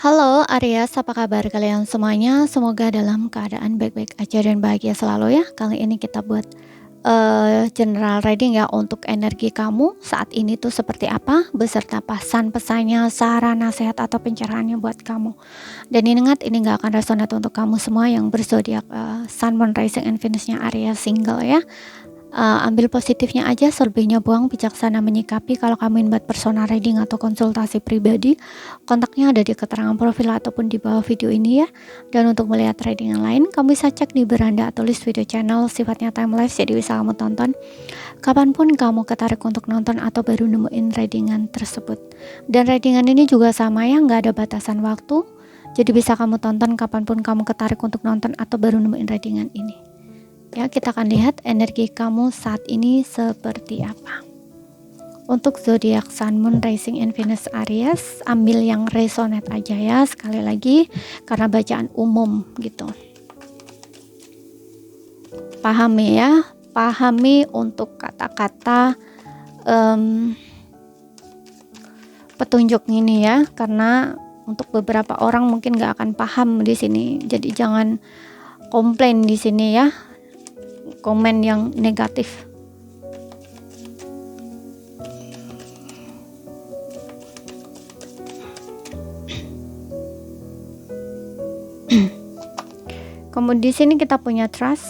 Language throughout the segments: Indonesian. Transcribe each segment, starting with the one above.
Halo Aries, apa kabar kalian semuanya? Semoga dalam keadaan baik-baik aja dan bahagia selalu ya. Kali ini kita buat general reading ya untuk energi kamu saat ini tuh seperti apa, beserta pesan-pesannya, saran, nasihat atau pencerahannya buat kamu. Dan ingat, ini nggak akan resonate untuk kamu semua yang berzodiak Sun, Moon, Rising, and Venus-nya Aries single ya. Ambil positifnya aja, selebihnya buang. Bijaksana menyikapi. Kalau kamu ingin buat personal reading atau konsultasi pribadi, kontaknya ada di keterangan profil ataupun di bawah video ini ya. Dan untuk melihat reading yang lain, kamu bisa cek di beranda atau list video channel, sifatnya timeless, jadi bisa kamu tonton kapanpun kamu ketarik untuk nonton atau baru nemuin readingan tersebut. Dan readingan ini juga sama ya, nggak ada batasan waktu, jadi bisa kamu tonton kapanpun kamu ketarik untuk nonton atau baru nemuin readingan ini. Ya, kita akan lihat energi kamu saat ini seperti apa. Untuk zodiak Sun, Moon, Rising, and Venus Aries, ambil yang resonate aja ya, sekali lagi karena bacaan umum gitu. Pahami ya, pahami untuk kata-kata petunjuk ini ya, karena untuk beberapa orang mungkin gak akan paham di sini. Jadi jangan komplain di sini ya, komen yang negatif. Kemudian di sini kita punya trust,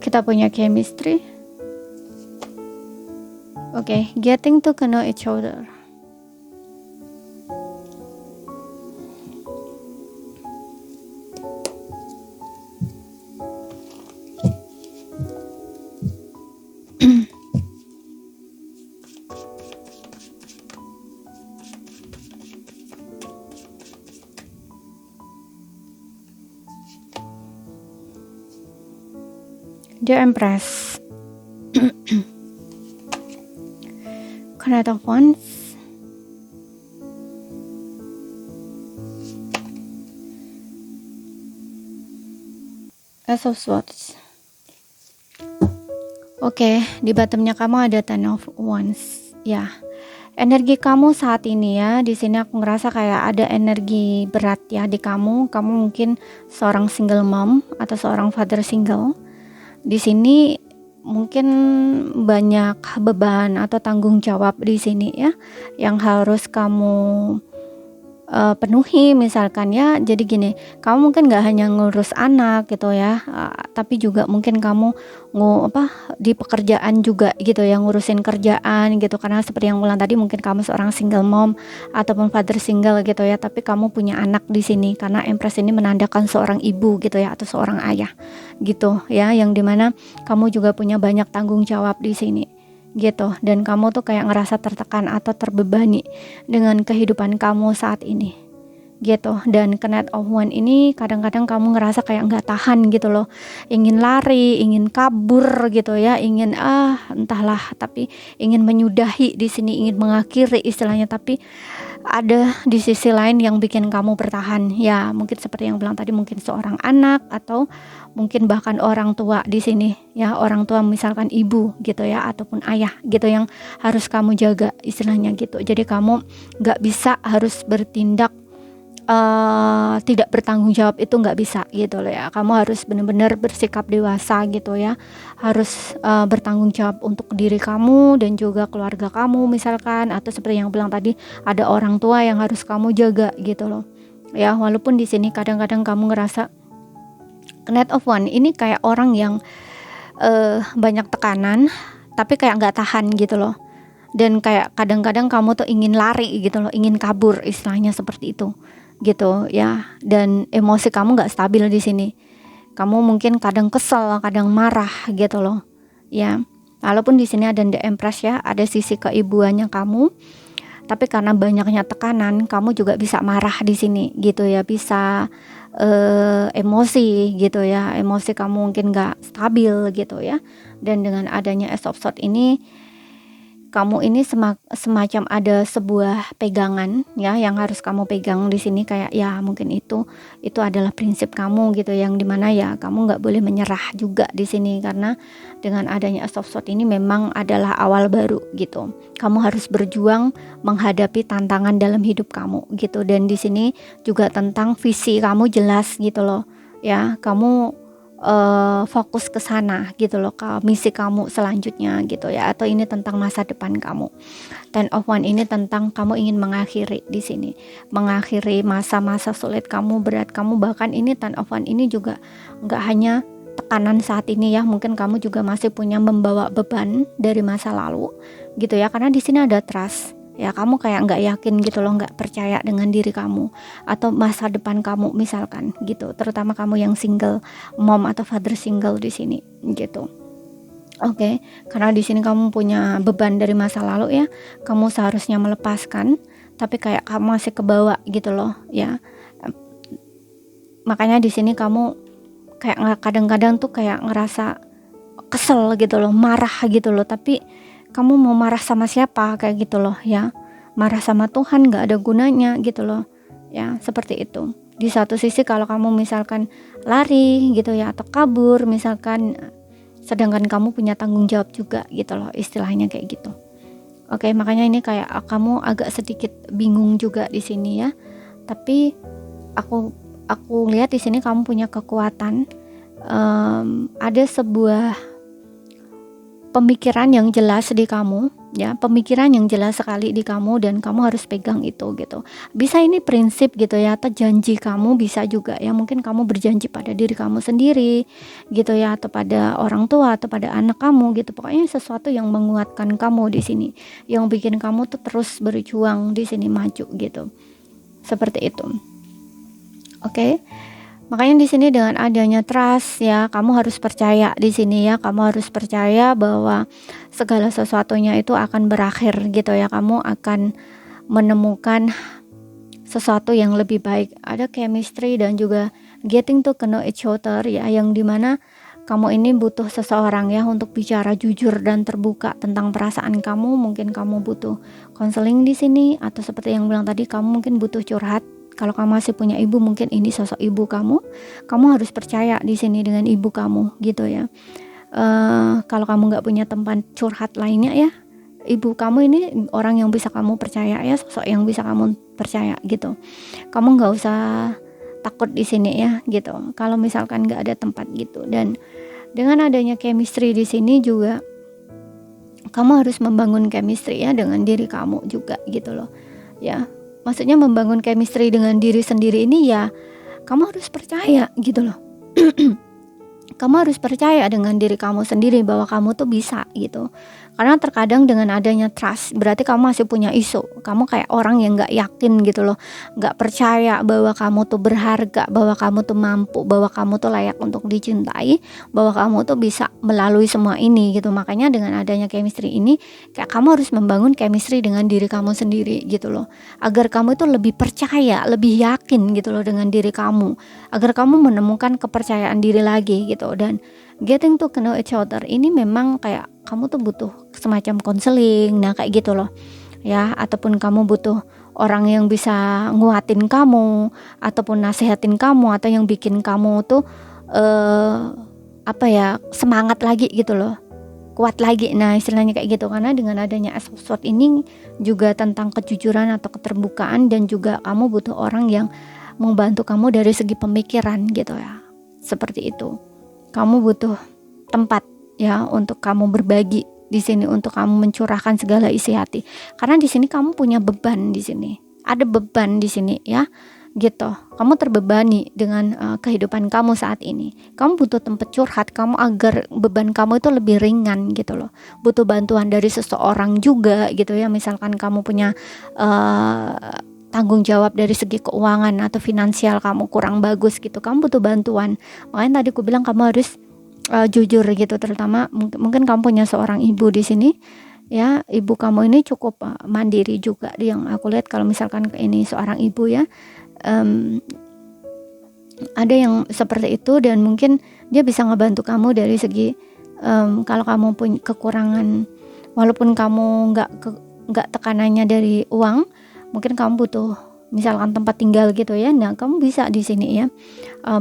kita punya chemistry. Oke, getting to know each other. Dear Empress, Knight of Wands, Ace of Swords. Oke, di bottomnya kamu ada Ten of Wands. Ya, energi kamu saat ini ya, di sini aku ngerasa kayak ada energi berat ya di kamu. Kamu mungkin seorang single mom atau seorang father single. Di sini mungkin banyak beban atau tanggung jawab di sini ya, yang harus kamu penuhi misalkan ya. Jadi gini, kamu mungkin gak hanya ngurus anak gitu ya, tapi juga mungkin kamu di pekerjaan juga gitu ya, ngurusin kerjaan gitu, karena seperti yang ulang tadi mungkin kamu seorang single mom ataupun father single gitu ya, tapi kamu punya anak di sini karena Empress ini menandakan seorang ibu gitu ya, atau seorang ayah gitu ya, yang dimana kamu juga punya banyak tanggung jawab di sini gitu, dan kamu tuh kayak ngerasa tertekan atau terbebani dengan kehidupan kamu saat ini gitu. Dan Knight of Wands ini kadang-kadang kamu ngerasa kayak nggak tahan gitu loh, ingin lari, ingin kabur gitu ya, ingin entahlah, tapi ingin menyudahi di sini, ingin mengakhiri istilahnya, tapi ada di sisi lain yang bikin kamu bertahan ya, mungkin seperti yang bilang tadi, mungkin seorang anak atau mungkin bahkan orang tua di sini ya, orang tua misalkan ibu gitu ya, ataupun ayah gitu yang harus kamu jaga istilahnya gitu. Jadi kamu nggak bisa harus bertindak tidak bertanggung jawab, itu nggak bisa gitu loh ya. Kamu harus benar-benar bersikap dewasa gitu ya, harus bertanggung jawab untuk diri kamu dan juga keluarga kamu misalkan, atau seperti yang bilang tadi ada orang tua yang harus kamu jaga gitu loh ya. Walaupun di sini kadang-kadang kamu ngerasa Knight of Wands ini kayak orang yang banyak tekanan tapi kayak nggak tahan gitu loh, dan kayak kadang-kadang kamu tuh ingin lari gitu loh, ingin kabur istilahnya seperti itu gitu ya. Dan emosi kamu nggak stabil di sini, kamu mungkin kadang kesel, kadang marah gitu loh ya. Walaupun di sini ada The Empress ya, ada sisi keibuannya kamu, tapi karena banyaknya tekanan kamu juga bisa marah di sini gitu ya, bisa emosi gitu ya, emosi kamu mungkin nggak stabil gitu ya. Dan dengan adanya Ace of Swords ini, kamu ini semacam ada sebuah pegangan ya yang harus kamu pegang di sini, kayak ya mungkin itu adalah prinsip kamu gitu, yang dimana ya kamu nggak boleh menyerah juga di sini, karena dengan adanya Ace of Swords ini memang adalah awal baru gitu. Kamu harus berjuang menghadapi tantangan dalam hidup kamu gitu, dan di sini juga tentang visi kamu jelas gitu loh ya, kamu fokus ke sana gitu loh, ke misi kamu selanjutnya gitu ya, atau ini tentang masa depan kamu. Ten of Wands ini tentang kamu ingin mengakhiri di sini, mengakhiri masa-masa sulit kamu, berat kamu. Bahkan ini Ten of Wands ini juga nggak hanya tekanan saat ini ya, mungkin kamu juga masih punya membawa beban dari masa lalu gitu ya, karena di sini ada trust ya, kamu kayak nggak yakin gitu loh, nggak percaya dengan diri kamu atau masa depan kamu misalkan gitu, terutama kamu yang single mom atau father single di sini gitu. Oke, karena di sini kamu punya beban dari masa lalu ya, kamu seharusnya melepaskan, tapi kayak kamu masih kebawa gitu loh ya. Makanya di sini kamu kayak kadang-kadang tuh kayak ngerasa kesel gitu loh, marah gitu loh, tapi kamu mau marah sama siapa kayak gitu loh ya, marah sama Tuhan nggak ada gunanya gitu loh ya, seperti itu. Di satu sisi kalau kamu misalkan lari gitu ya, atau kabur misalkan, sedangkan kamu punya tanggung jawab juga gitu loh, istilahnya kayak gitu. Oke, makanya ini kayak kamu agak sedikit bingung juga di sini ya, tapi aku lihat di sini kamu punya kekuatan, ada sebuah pemikiran yang jelas di kamu ya, pemikiran yang jelas sekali di kamu, dan kamu harus pegang itu gitu. Bisa ini prinsip gitu ya, atau janji kamu bisa juga ya, mungkin kamu berjanji pada diri kamu sendiri gitu ya, atau pada orang tua atau pada anak kamu gitu. Pokoknya sesuatu yang menguatkan kamu di sini, yang bikin kamu tuh terus berjuang di sini, maju gitu. Seperti itu. Oke. Makanya di sini dengan adanya trust ya, kamu harus percaya di sini ya, kamu harus percaya bahwa segala sesuatunya itu akan berakhir gitu ya, kamu akan menemukan sesuatu yang lebih baik. Ada chemistry dan juga getting to know each other ya, yang dimana kamu ini butuh seseorang ya untuk bicara jujur dan terbuka tentang perasaan kamu. Mungkin kamu butuh konseling di sini, atau seperti yang bilang tadi, kamu mungkin butuh curhat. Kalau kamu masih punya ibu, mungkin ini sosok ibu kamu harus percaya di sini dengan ibu kamu gitu ya. Kalau kamu nggak punya tempat curhat lainnya ya, ibu kamu ini orang yang bisa kamu percaya ya, sosok yang bisa kamu percaya gitu. Kamu nggak usah takut di sini ya gitu, kalau misalkan nggak ada tempat gitu. Dan dengan adanya chemistry di sini juga, kamu harus membangun chemistry ya dengan diri kamu juga gitu loh ya. Maksudnya membangun chemistry dengan diri sendiri ini ya, kamu harus percaya gitu loh. Kamu harus percaya dengan diri kamu sendiri bahwa kamu tuh bisa gitu. Karena terkadang dengan adanya trust, berarti kamu masih punya isu. Kamu kayak orang yang gak yakin gitu loh, gak percaya bahwa kamu tuh berharga, bahwa kamu tuh mampu, bahwa kamu tuh layak untuk dicintai, bahwa kamu tuh bisa melalui semua ini gitu. Makanya dengan adanya chemistry ini, kayak kamu harus membangun chemistry dengan diri kamu sendiri gitu loh, agar kamu itu lebih percaya, lebih yakin gitu loh dengan diri kamu, agar kamu menemukan kepercayaan diri lagi gitu. Dan getting to know each other ini memang kayak kamu tuh butuh semacam konseling, nah kayak gitu loh ya, ataupun kamu butuh orang yang bisa nguatin kamu, ataupun nasehatin kamu, atau yang bikin kamu tuh semangat lagi gitu loh, kuat lagi, nah istilahnya kayak gitu. Karena dengan adanya Ace of Swords ini juga tentang kejujuran atau keterbukaan, dan juga kamu butuh orang yang membantu kamu dari segi pemikiran gitu ya, seperti itu. Kamu butuh tempat ya untuk kamu berbagi di sini, untuk kamu mencurahkan segala isi hati. Karena di sini kamu punya beban di sini. Ada beban di sini ya. Gitu. Kamu terbebani dengan kehidupan kamu saat ini. Kamu butuh tempat curhat kamu agar beban kamu itu lebih ringan gitu loh. Butuh bantuan dari seseorang juga gitu ya. Misalkan kamu punya tanggung jawab dari segi keuangan atau finansial kamu kurang bagus gitu, kamu butuh bantuan. Makanya tadi aku bilang kamu harus jujur gitu, terutama mungkin kamu punya seorang ibu di sini ya, ibu kamu ini cukup mandiri juga, yang aku lihat kalau misalkan ini seorang ibu ya, ada yang seperti itu, dan mungkin dia bisa ngebantu kamu dari segi kalau kamu punya kekurangan Walaupun kamu nggak tekanannya dari uang, mungkin kamu butuh misalkan tempat tinggal gitu ya. Nah, kamu bisa di sini ya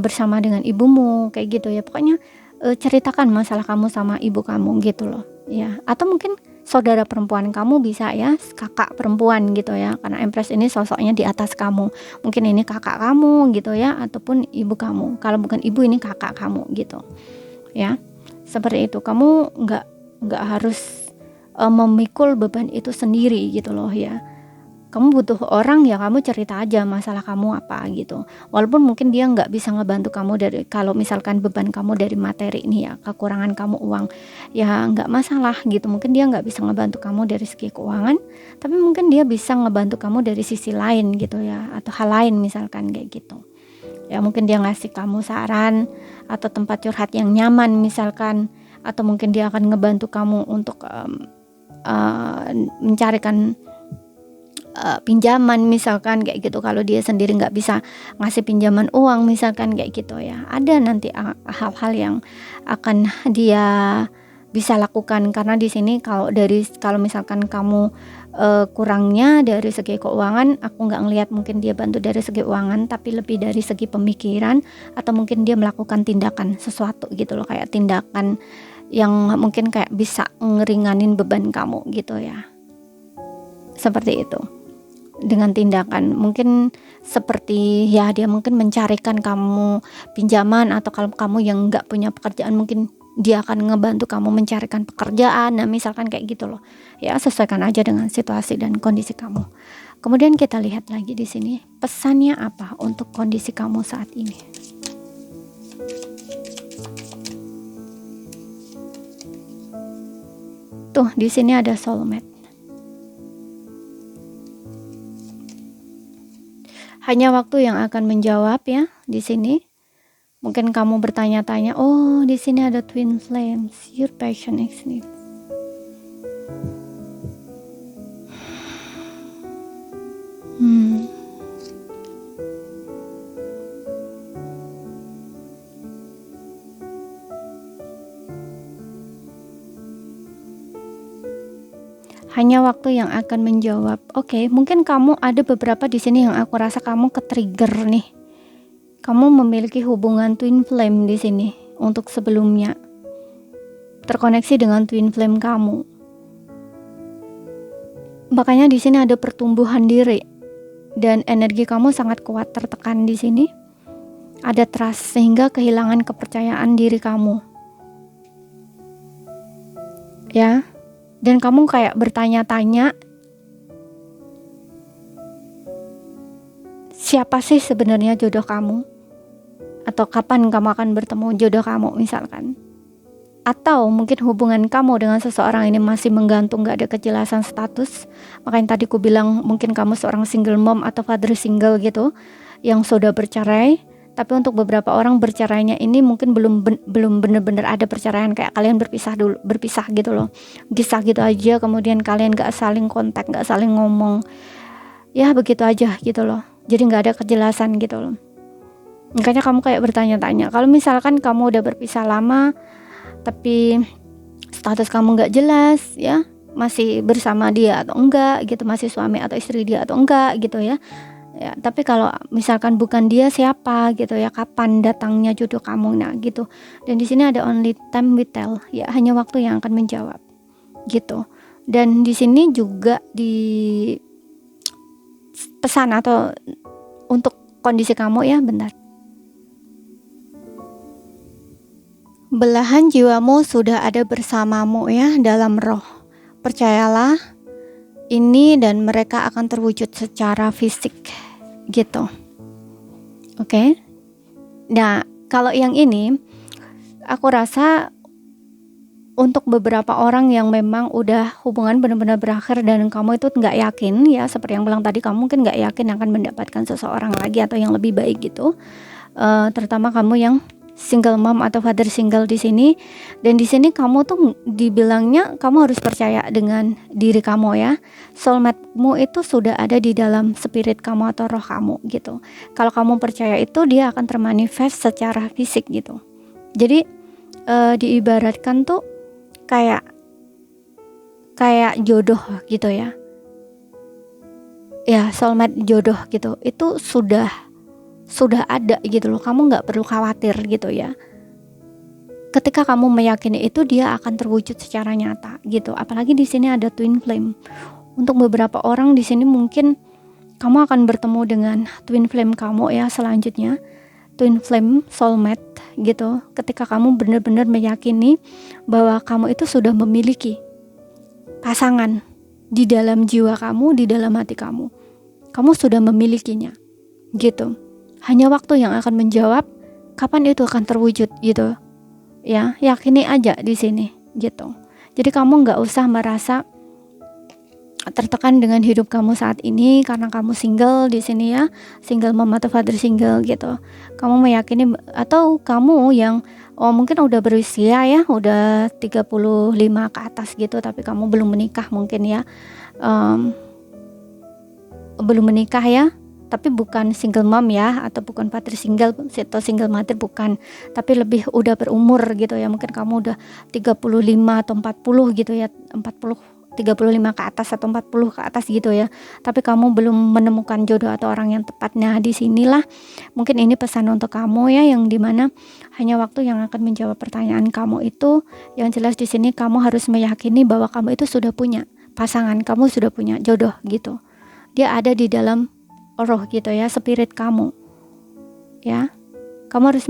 bersama dengan ibumu kayak gitu ya. Pokoknya ceritakan masalah kamu sama ibu kamu gitu loh. Ya, atau mungkin saudara perempuan kamu bisa ya, kakak perempuan gitu ya. Karena Empress ini sosoknya di atas kamu. Mungkin ini kakak kamu gitu ya, ataupun ibu kamu. Kalau bukan ibu, ini kakak kamu gitu. Ya. Seperti itu. Kamu nggak harus memikul beban itu sendiri gitu loh ya. Kamu butuh orang ya, kamu cerita aja masalah kamu apa gitu. Walaupun mungkin dia nggak bisa ngebantu kamu dari, kalau misalkan beban kamu dari materi ini ya, kekurangan kamu uang, ya nggak masalah gitu. Mungkin dia nggak bisa ngebantu kamu dari segi keuangan, tapi mungkin dia bisa ngebantu kamu dari sisi lain gitu ya, atau hal lain misalkan kayak gitu. Ya mungkin dia ngasih kamu saran atau tempat curhat yang nyaman misalkan, atau mungkin dia akan ngebantu kamu untuk mencarikan pinjaman misalkan kayak gitu. Kalau dia sendiri nggak bisa ngasih pinjaman uang misalkan kayak gitu ya, ada nanti hal-hal yang akan dia bisa lakukan. Karena di sini kalau misalkan kamu kurangnya dari segi keuangan, aku nggak ngelihat mungkin dia bantu dari segi keuangan, tapi lebih dari segi pemikiran, atau mungkin dia melakukan tindakan sesuatu gitu loh, kayak tindakan yang mungkin kayak bisa ngeringanin beban kamu gitu ya, seperti itu. Dengan tindakan mungkin seperti ya, dia mungkin mencarikan kamu pinjaman, atau kalau kamu yang nggak punya pekerjaan, mungkin dia akan ngebantu kamu mencarikan pekerjaan. Nah misalkan kayak gitu loh ya, sesuaikan aja dengan situasi dan kondisi kamu. Kemudian kita lihat lagi di sini pesannya apa untuk kondisi kamu saat ini. Tuh di sini ada soulmate. Hanya waktu yang akan menjawab ya di sini. Mungkin kamu bertanya-tanya, oh di sini ada twin flames, your passion ignites. Hanya waktu yang akan menjawab. Oke, mungkin kamu ada beberapa di sini yang aku rasa kamu ke-trigger nih. Kamu memiliki hubungan twin flame di sini untuk sebelumnya. Terkoneksi dengan twin flame kamu. Makanya di sini ada pertumbuhan diri dan energi kamu sangat kuat tertekan di sini. Ada trust sehingga kehilangan kepercayaan diri kamu. Ya. Dan kamu kayak bertanya-tanya, siapa sih sebenarnya jodoh kamu? Atau kapan kamu akan bertemu jodoh kamu misalkan? Atau mungkin hubungan kamu dengan seseorang ini masih menggantung, gak ada kejelasan status. Makanya tadi aku bilang mungkin kamu seorang single mom atau father single gitu, yang sudah bercerai. Tapi untuk beberapa orang bercerainya ini mungkin belum benar-benar ada perceraian, kayak kalian berpisah gitu loh, kisah gitu aja, kemudian kalian gak saling kontak, gak saling ngomong, ya begitu aja gitu loh. Jadi gak ada kejelasan gitu loh. Makanya kamu kayak bertanya-tanya, kalau misalkan kamu udah berpisah lama tapi status kamu gak jelas ya, masih bersama dia atau enggak gitu, masih suami atau istri dia atau enggak gitu ya. Ya, tapi kalau misalkan bukan dia, siapa gitu ya, kapan datangnya jodoh kamu, nah gitu. Dan di sini ada only time will tell, ya hanya waktu yang akan menjawab gitu. Dan di sini juga di pesan atau untuk kondisi kamu ya, bentar. Belahan jiwamu sudah ada bersamamu ya dalam roh. Percayalah ini, dan mereka akan terwujud secara fisik gitu. Oke. Nah, kalau yang ini aku rasa untuk beberapa orang yang memang udah hubungan benar-benar berakhir dan kamu itu nggak yakin ya, seperti yang bilang tadi, kamu mungkin nggak yakin akan mendapatkan seseorang lagi atau yang lebih baik gitu. Terutama kamu yang single mom atau father single di sini. Dan di sini kamu tuh dibilangnya kamu harus percaya dengan diri kamu ya. Soulmate-mu itu sudah ada di dalam spirit kamu atau roh kamu gitu. Kalau kamu percaya itu, dia akan termanifest secara fisik gitu. Jadi diibaratkan tuh kayak kayak jodoh gitu ya. Ya, soulmate jodoh gitu. Itu sudah ada gitu loh. Kamu nggak perlu khawatir gitu ya. Ketika kamu meyakini itu, dia akan terwujud secara nyata gitu. Apalagi di sini ada twin flame. Untuk beberapa orang di sini mungkin kamu akan bertemu dengan twin flame kamu ya selanjutnya. Twin flame soulmate gitu. Ketika kamu benar-benar meyakini bahwa kamu itu sudah memiliki pasangan di dalam jiwa kamu, di dalam hati kamu. Kamu sudah memilikinya gitu. Hanya waktu yang akan menjawab kapan itu akan terwujud gitu. Ya, yakini aja di sini gitu. Jadi kamu nggak usah merasa tertekan dengan hidup kamu saat ini karena kamu single di sini ya, single mom atau father single gitu. Kamu meyakini, atau kamu yang mungkin udah berusia ya, udah 35 ke atas gitu, tapi kamu belum menikah mungkin ya, belum menikah ya, tapi bukan single mom ya, atau bukan father single atau single mother, bukan, tapi lebih udah berumur gitu ya. Mungkin kamu udah 35 atau 40 gitu ya, 35 ke atas atau 40 ke atas gitu ya, tapi kamu belum menemukan jodoh atau orang yang tepat. Nah, disinilah mungkin ini pesan untuk kamu ya, yang dimana hanya waktu yang akan menjawab pertanyaan kamu itu. Yang jelas di sini kamu harus meyakini bahwa kamu itu sudah punya pasangan, kamu sudah punya jodoh gitu. Dia ada di dalam roh gitu ya, spirit kamu ya. Kamu harus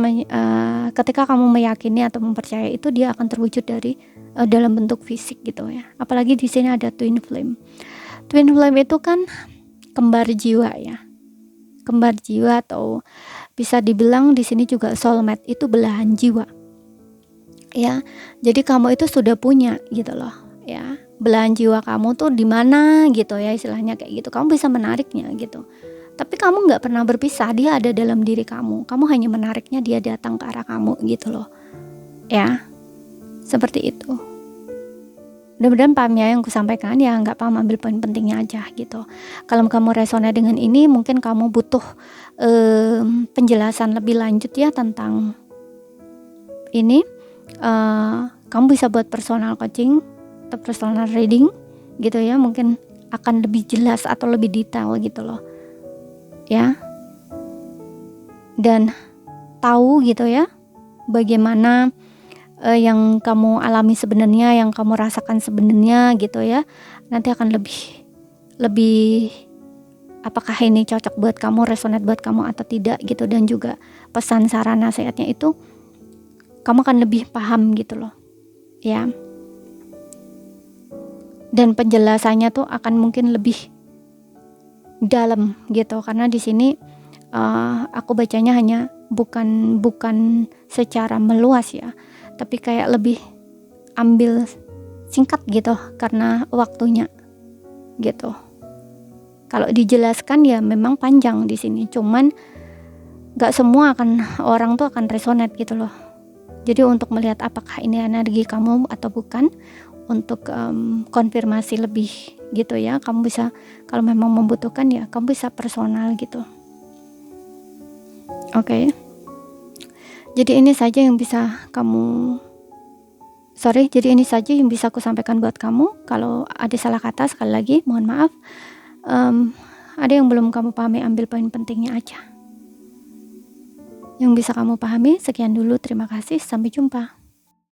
ketika kamu meyakini atau mempercayai itu, dia akan terwujud dari dalam bentuk fisik gitu ya. Apalagi di sini ada twin flame. Twin flame itu kan kembar jiwa ya. Kembar jiwa, atau bisa dibilang di sini juga soulmate, itu belahan jiwa. Ya. Jadi kamu itu sudah punya gitu loh ya. Belahan jiwa kamu tuh di mana gitu ya, istilahnya kayak gitu. Kamu bisa menariknya gitu. Tapi kamu nggak pernah berpisah, dia ada dalam diri kamu. Kamu hanya menariknya, dia datang ke arah kamu gitu loh. Ya, seperti itu. Mudah-mudahan paham ya yang aku sampaikan. Ya nggak paham, ambil poin pentingnya aja gitu. Kalau kamu resonate dengan ini, mungkin kamu butuh penjelasan lebih lanjut ya tentang ini. Kamu bisa buat personal coaching atau personal reading gitu ya. Mungkin akan lebih jelas atau lebih detail gitu loh. Ya, dan tahu gitu ya bagaimana yang kamu alami sebenarnya, yang kamu rasakan sebenarnya gitu ya. Nanti akan lebih apakah ini cocok buat kamu, resonate buat kamu atau tidak gitu. Dan juga pesan, saran, nasihatnya itu kamu akan lebih paham gitu loh ya. Dan penjelasannya tuh akan mungkin lebih dalam gitu, karena di sini aku bacanya hanya bukan secara meluas ya, tapi kayak lebih ambil singkat gitu karena waktunya gitu. Kalau dijelaskan ya memang panjang di sini, cuman nggak semua orang tuh akan resonate gitu loh. Jadi untuk melihat apakah ini energi kamu atau bukan, untuk konfirmasi lebih gitu ya, kamu bisa, kalau memang membutuhkan ya kamu bisa personal gitu. Oke. Jadi ini saja yang bisa aku sampaikan buat kamu. Kalau ada salah kata, sekali lagi mohon maaf. Ada yang belum kamu pahami, ambil poin pentingnya aja. Yang bisa kamu pahami, sekian dulu, terima kasih, sampai jumpa.